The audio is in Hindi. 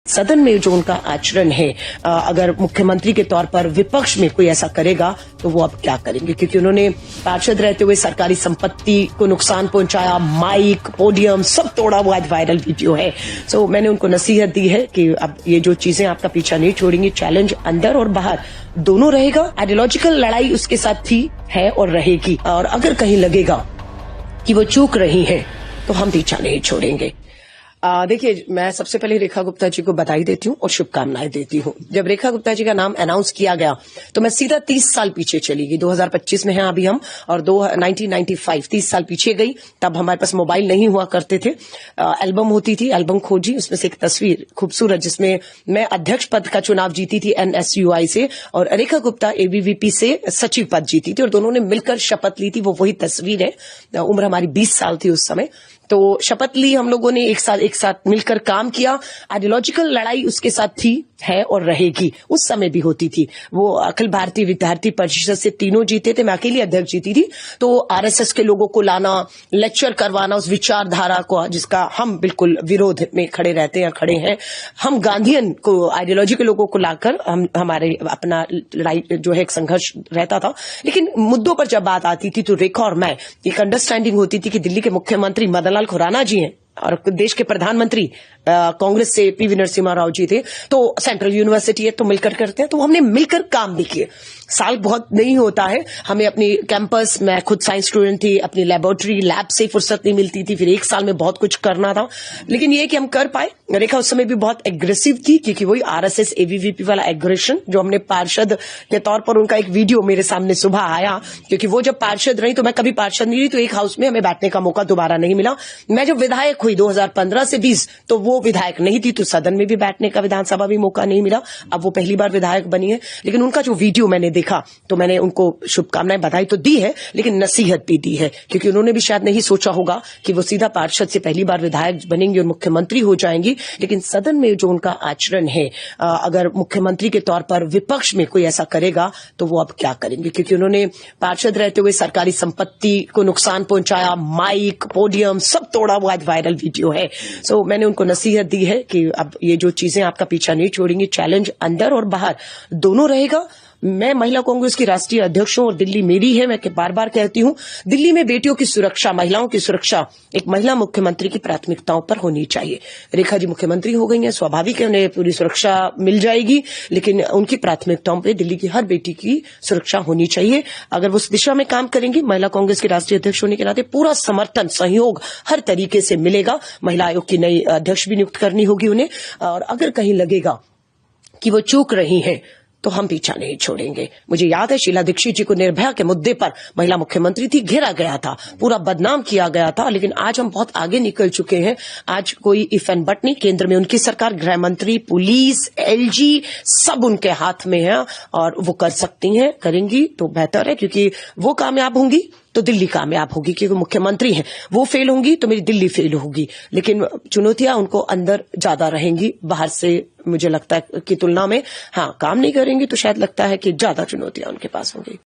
सदन में जो उनका आचरण है, अगर मुख्यमंत्री के तौर पर विपक्ष में कोई ऐसा करेगा तो वो अब क्या करेंगे, क्योंकि उन्होंने पार्षद रहते हुए सरकारी संपत्ति को नुकसान पहुंचाया, माइक, पोडियम सब तोड़ा हुआ वायरल वीडियो है। सो मैंने उनको नसीहत दी है कि अब ये जो चीजें आपका पीछा नहीं छोड़ेंगी, चैलेंज अंदर और बाहर दोनों रहेगा। आइडियोलॉजिकल लड़ाई उसके साथ थी, है और रहेगी, और अगर कहीं लगेगा कि वो चूक रही हैं तो हम पीछा नहीं छोड़ेंगे। देखिए, मैं सबसे पहले रेखा गुप्ता जी को बधाई देती हूँ और शुभकामनाएं देती हूँ। जब रेखा गुप्ता जी का नाम अनाउंस किया गया तो मैं सीधा 30 साल पीछे चली गई। 2025 में हैं अभी हम, और 1995 30 साल पीछे गई। तब हमारे पास मोबाइल नहीं हुआ करते थे, एल्बम होती थी, एल्बम खोजी, उसमें से एक तस्वीर खूबसूरत जिसमें मैं अध्यक्ष पद का चुनाव जीती थी NSUI से, और रेखा गुप्ता ABVP से सचिव पद जीती थी, और दोनों ने मिलकर शपथ ली थी। वो वही तस्वीर है। उम्र हमारी 20 साल थी उस समय। तो शपथ ली हम लोगों ने, एक साथ मिलकर काम किया। आइडियोलॉजिकल लड़ाई उसके साथ थी, है और रहेगी। उस समय भी होती थी। वो अखिल भारतीय विद्यार्थी परिषद से तीनों जीते थे, मैं अकेली अध्यक्ष जीती थी। तो RSS के लोगों को लाना, लेक्चर करवाना उस विचारधारा को जिसका हम बिल्कुल विरोध में खड़े रहते हैं, खड़े हैं। हम गांधीयन को, आइडियोलॉजी के लोगों को लाकर हमारे अपना लड़ाई जो है एक संघर्ष रहता था। लेकिन मुद्दों पर जब बात आती थी तो रेखा और मैं एक अंडरस्टैंडिंग होती थी कि दिल्ली के मुख्यमंत्री मदन लाल खुराना जी हैं और देश के प्रधानमंत्री कांग्रेस से PV नरसिम्हा राव जी थे, तो सेंट्रल यूनिवर्सिटी है तो मिलकर करते हैं। तो हमने मिलकर काम भी किए। साल बहुत नहीं होता है, हमें अपनी कैंपस, मैं खुद साइंस स्टूडेंट थी, अपनी लेबोरेटरी लैब से फुर्सत नहीं मिलती थी, फिर एक साल में बहुत कुछ करना था। लेकिन ये कि हम कर पाए। रेखा उस समय भी बहुत एग्रेसिव थी, क्योंकि वही RSS ABVP वाला एग्रेशन जो हमने पार्षद के तौर पर, उनका एक वीडियो मेरे सामने सुबह आया, क्योंकि वो जब पार्षद रही तो मैं कभी पार्षद नहीं रही, तो एक हाउस में हमें बैठने का मौका दोबारा नहीं मिला। मैं जब विधायक हुई 2015 से 20, तो वो विधायक नहीं थी, तो सदन में भी बैठने का, विधानसभा भी मौका नहीं मिला। अब वो पहली बार विधायक बनी है। लेकिन उनका जो वीडियो मैंने देखा तो मैंने उनको शुभकामनाएं, बधाई तो दी है, लेकिन नसीहत भी दी है, क्योंकि उन्होंने भी शायद नहीं सोचा होगा कि वो सीधा पार्षद से पहली बार विधायक बनेंगी और मुख्यमंत्री हो जाएंगी। लेकिन सदन में जो उनका आचरण है, अगर मुख्यमंत्री के तौर पर विपक्ष में कोई ऐसा करेगा तो वो अब क्या करेंगे, क्योंकि उन्होंने पार्षद रहते हुए सरकारी संपत्ति को नुकसान पहुंचाया, माइक, पोडियम सब तोड़ा हुआ वायरल वीडियो है। सो मैंने उनको नसीहत दी है कि अब ये जो चीजें आपका पीछा नहीं छोड़ेंगी, चैलेंज अंदर और बाहर दोनों रहेगा। मैं महिला कांग्रेस की राष्ट्रीय अध्यक्ष हूं और दिल्ली मेरी है। मैं बार बार कहती हूं, दिल्ली में बेटियों की सुरक्षा, महिलाओं की सुरक्षा एक महिला मुख्यमंत्री की प्राथमिकताओं पर होनी चाहिए। रेखा जी मुख्यमंत्री हो गई हैं, स्वाभाविक है उन्हें पूरी सुरक्षा मिल जाएगी, लेकिन उनकी प्राथमिकताओं पर दिल्ली की हर बेटी की सुरक्षा होनी चाहिए। अगर वो उस दिशा में काम करेंगी, महिला कांग्रेस के राष्ट्रीय अध्यक्ष होने के नाते पूरा समर्थन, सहयोग हर तरीके से मिलेगा। महिला आयोग की नई अध्यक्ष भी नियुक्त करनी होगी उन्हें, और अगर कहीं लगेगा कि वो चूक रही हैं तो हम पीछा नहीं छोड़ेंगे। मुझे याद है शीला दीक्षित जी को निर्भया के मुद्दे पर, महिला मुख्यमंत्री थी, घेरा गया था, पूरा बदनाम किया गया था। लेकिन आज हम बहुत आगे निकल चुके हैं। आज कोई इफ एंड बट नहीं, केंद्र में उनकी सरकार, गृह मंत्री, पुलिस, LG सब उनके हाथ में है, और वो कर सकती हैं, करेंगी तो बेहतर है, क्योंकि वो कामयाब होंगी तो दिल्ली कामयाब होगी, क्योंकि मुख्यमंत्री हैं। वो फेल होंगी तो मेरी दिल्ली फेल होगी। लेकिन चुनौतियां उनको अंदर ज्यादा रहेंगी, बाहर से मुझे लगता है की तुलना में। हाँ, काम नहीं करेंगी तो शायद लगता है कि ज्यादा चुनौतियां उनके पास होंगी।